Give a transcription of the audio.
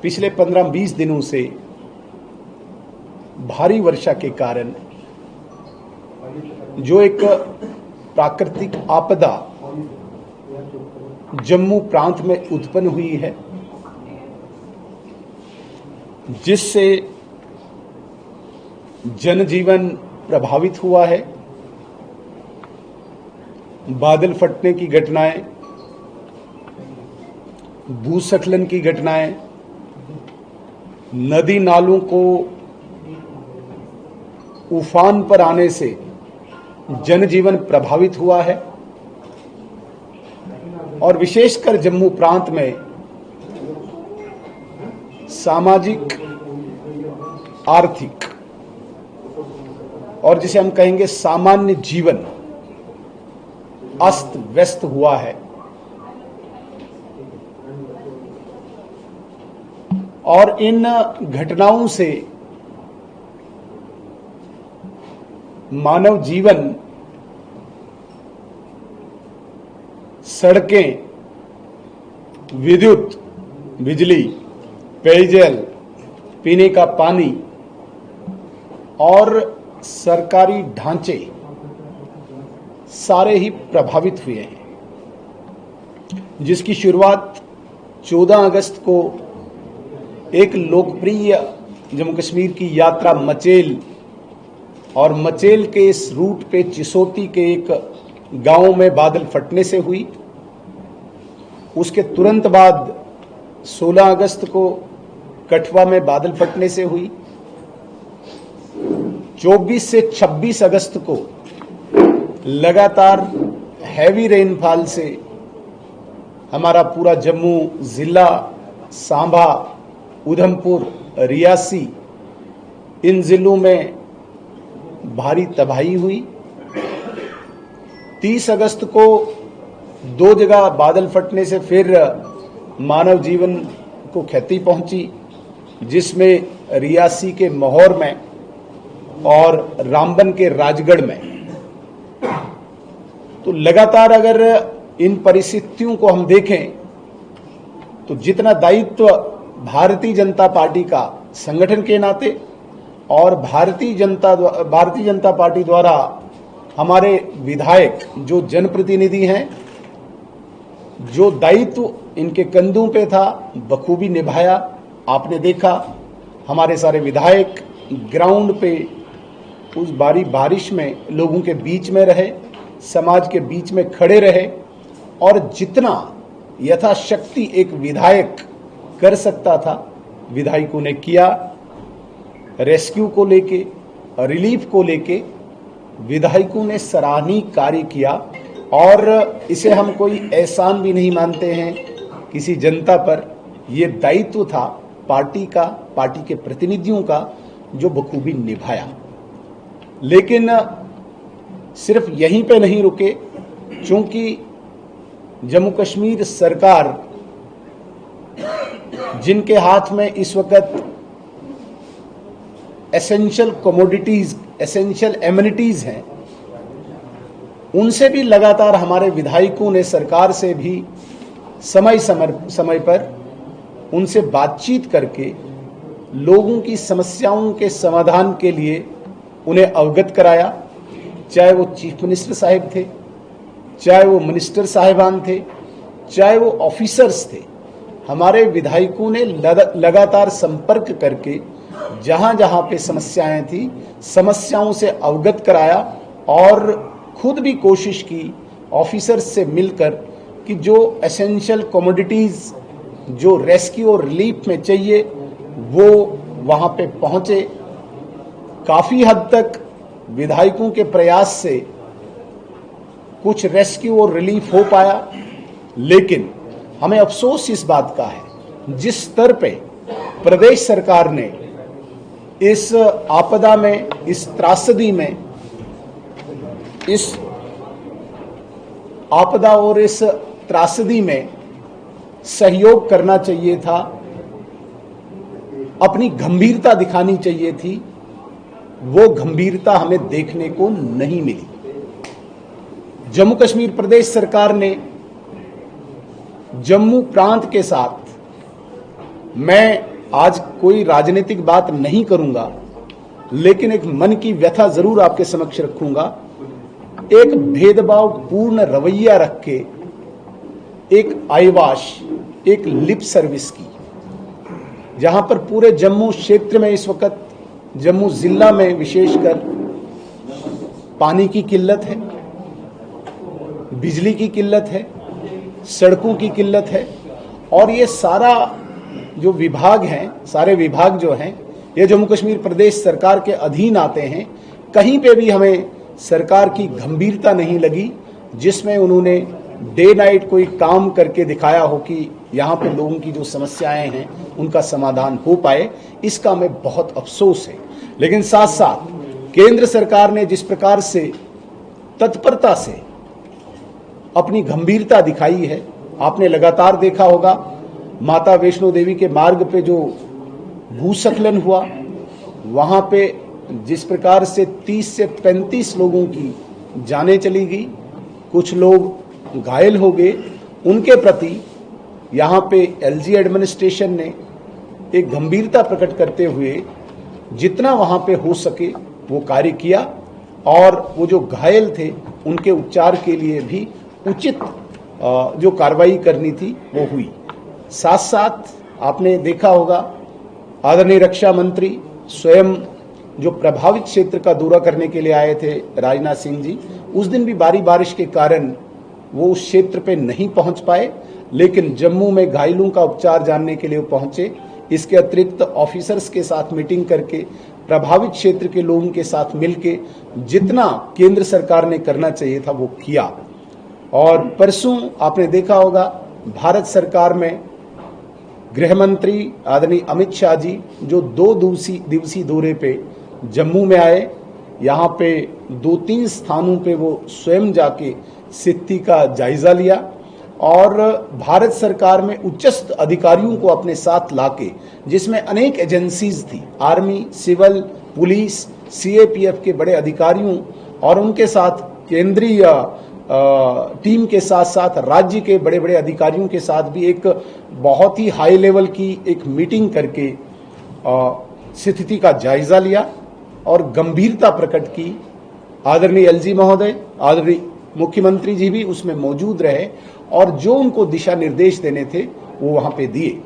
पिछले 15-20 दिनों से भारी वर्षा के कारण जो एक प्राकृतिक आपदा जम्मू प्रांत में उत्पन्न हुई है, जिससे जनजीवन प्रभावित हुआ है। बादल फटने की घटनाएं, भूस्खलन की घटनाएं, नदी नालों को उफान पर आने से जनजीवन प्रभावित हुआ है और विशेषकर जम्मू प्रांत में सामाजिक, आर्थिक और जिसे हम कहेंगे सामान्य जीवन अस्त व्यस्त हुआ है। और इन घटनाओं से मानव जीवन, सड़कें, विद्युत, बिजली, पेयजल, पीने का पानी और सरकारी ढांचे सारे ही प्रभावित हुए हैं, जिसकी शुरुआत 14 अगस्त को एक लोकप्रिय जम्मू कश्मीर की यात्रा मचेल और मचेल के इस रूट पे चिसोती के एक गांव में बादल फटने से हुई। उसके तुरंत बाद 16 अगस्त को कठुआ में बादल फटने से हुई। 24 से 26 अगस्त को लगातार हैवी रेनफॉल से हमारा पूरा जम्मू जिला, सांबा, उधमपुर, रियासी, इन जिलों में भारी तबाही हुई। 30 अगस्त को 2 जगह बादल फटने से फिर मानव जीवन को क्षति पहुंची, जिसमें रियासी के महोर में और रामबन के राजगढ़ में। तो लगातार अगर इन परिस्थितियों को हम देखें तो जितना दायित्व भारतीय जनता पार्टी का संगठन के नाते और भारतीय जनता पार्टी द्वारा हमारे विधायक जो जनप्रतिनिधि हैं, जो दायित्व इनके कंधों पे था बखूबी निभाया। आपने देखा हमारे सारे विधायक ग्राउंड पे उस भारी बारिश में लोगों के बीच में रहे, समाज के बीच में खड़े रहे और जितना यथाशक्ति एक विधायक कर सकता था विधायकों ने किया। रेस्क्यू को लेके, रिलीफ को लेके विधायकों ने सराहनीय कार्य किया और इसे हम कोई एहसान भी नहीं मानते हैं किसी जनता पर। यह दायित्व था पार्टी का, पार्टी के प्रतिनिधियों का, जो बखूबी निभाया। लेकिन सिर्फ यहीं पे नहीं रुके, क्योंकि जम्मू कश्मीर सरकार जिनके हाथ में इस वक्त एसेंशियल कमोडिटीज, एसेंशियल एमिनिटीज हैं, उनसे भी लगातार हमारे विधायकों ने सरकार से भी समय पर उनसे बातचीत करके लोगों की समस्याओं के समाधान के लिए उन्हें अवगत कराया। चाहे वो चीफ मिनिस्टर साहिब थे, चाहे वो मिनिस्टर साहिबान थे, चाहे वो ऑफिसर्स थे, हमारे विधायकों ने लगातार संपर्क करके जहां जहां पे समस्याएं थी, समस्याओं से अवगत कराया और खुद भी कोशिश की ऑफिसर्स से मिलकर कि जो एसेंशियल कमोडिटीज जो रेस्क्यू और रिलीफ में चाहिए वो वहां पे पहुंचे। काफी हद तक विधायकों के प्रयास से कुछ रेस्क्यू और रिलीफ हो पाया, लेकिन हमें अफसोस इस बात का है जिस स्तर पे प्रदेश सरकार ने इस आपदा में, इस त्रासदी में, इस आपदा और इस त्रासदी में सहयोग करना चाहिए था, अपनी गंभीरता दिखानी चाहिए थी, वो गंभीरता हमें देखने को नहीं मिली। जम्मू कश्मीर प्रदेश सरकार ने जम्मू प्रांत के साथ, मैं आज कोई राजनीतिक बात नहीं करूंगा, लेकिन एक मन की व्यथा जरूर आपके समक्ष रखूंगा। एक भेदभाव पूर्ण रवैया रख के एक आईवाश, एक लिप सर्विस की, जहां पर पूरे जम्मू क्षेत्र में इस वक्त, जम्मू जिला में विशेषकर पानी की किल्लत है, बिजली की किल्लत है, सड़कों की किल्लत है, और ये सारा जो विभाग हैं, सारे विभाग जो हैं, ये जम्मू कश्मीर प्रदेश सरकार के अधीन आते हैं। कहीं पे भी हमें सरकार की गंभीरता नहीं लगी जिसमें उन्होंने डे नाइट कोई काम करके दिखाया हो कि यहाँ पे लोगों की जो समस्याएं हैं उनका समाधान हो पाए। इसका हमें बहुत अफसोस है। लेकिन साथ साथ केंद्र सरकार ने जिस प्रकार से तत्परता से अपनी गंभीरता दिखाई है, आपने लगातार देखा होगा माता वैष्णो देवी के मार्ग पे जो भूस्खलन हुआ, वहां पे जिस प्रकार से 30 से 35 लोगों की जानें चली गई, कुछ लोग घायल हो गए, उनके प्रति यहाँ पे एलजी एडमिनिस्ट्रेशन ने एक गंभीरता प्रकट करते हुए जितना वहाँ पे हो सके वो कार्य किया, और वो जो घायल थे उनके उपचार के लिए भी उचित जो कार्रवाई करनी थी वो हुई। साथ साथ आपने देखा होगा आदरणीय रक्षा मंत्री स्वयं जो प्रभावित क्षेत्र का दौरा करने के लिए आए थे, राजनाथ सिंह जी, उस दिन भी भारी बारिश के कारण वो उस क्षेत्र पे नहीं पहुंच पाए, लेकिन जम्मू में घायलों का उपचार जानने के लिए वो पहुंचे। इसके अतिरिक्त ऑफिसर्स के साथ मीटिंग करके प्रभावित क्षेत्र के लोगों के साथ मिलके जितना केंद्र सरकार ने करना चाहिए था वो किया। और परसों आपने देखा होगा भारत सरकार में गृह मंत्री आदरणीय अमित शाह जी जो 2 दिवसीय दौरे पे जम्मू में आए, यहाँ पे 2-3 स्थानों पे वो स्वयं जाके स्थिति का जायजा लिया, और भारत सरकार में उच्चस्थ अधिकारियों को अपने साथ लाके, जिसमें अनेक एजेंसीज थी, आर्मी, सिविल, पुलिस, सीएपीएफ के बड़े अधिकारियों, और उनके साथ केंद्रीय टीम के साथ साथ राज्य के बड़े बड़े अधिकारियों के साथ भी एक बहुत ही हाई लेवल की एक मीटिंग करके स्थिति का जायजा लिया और गंभीरता प्रकट की। आदरणीय एलजी महोदय, आदरणीय मुख्यमंत्री जी भी उसमें मौजूद रहे और जो उनको दिशा निर्देश देने थे वो वहां पे दिए।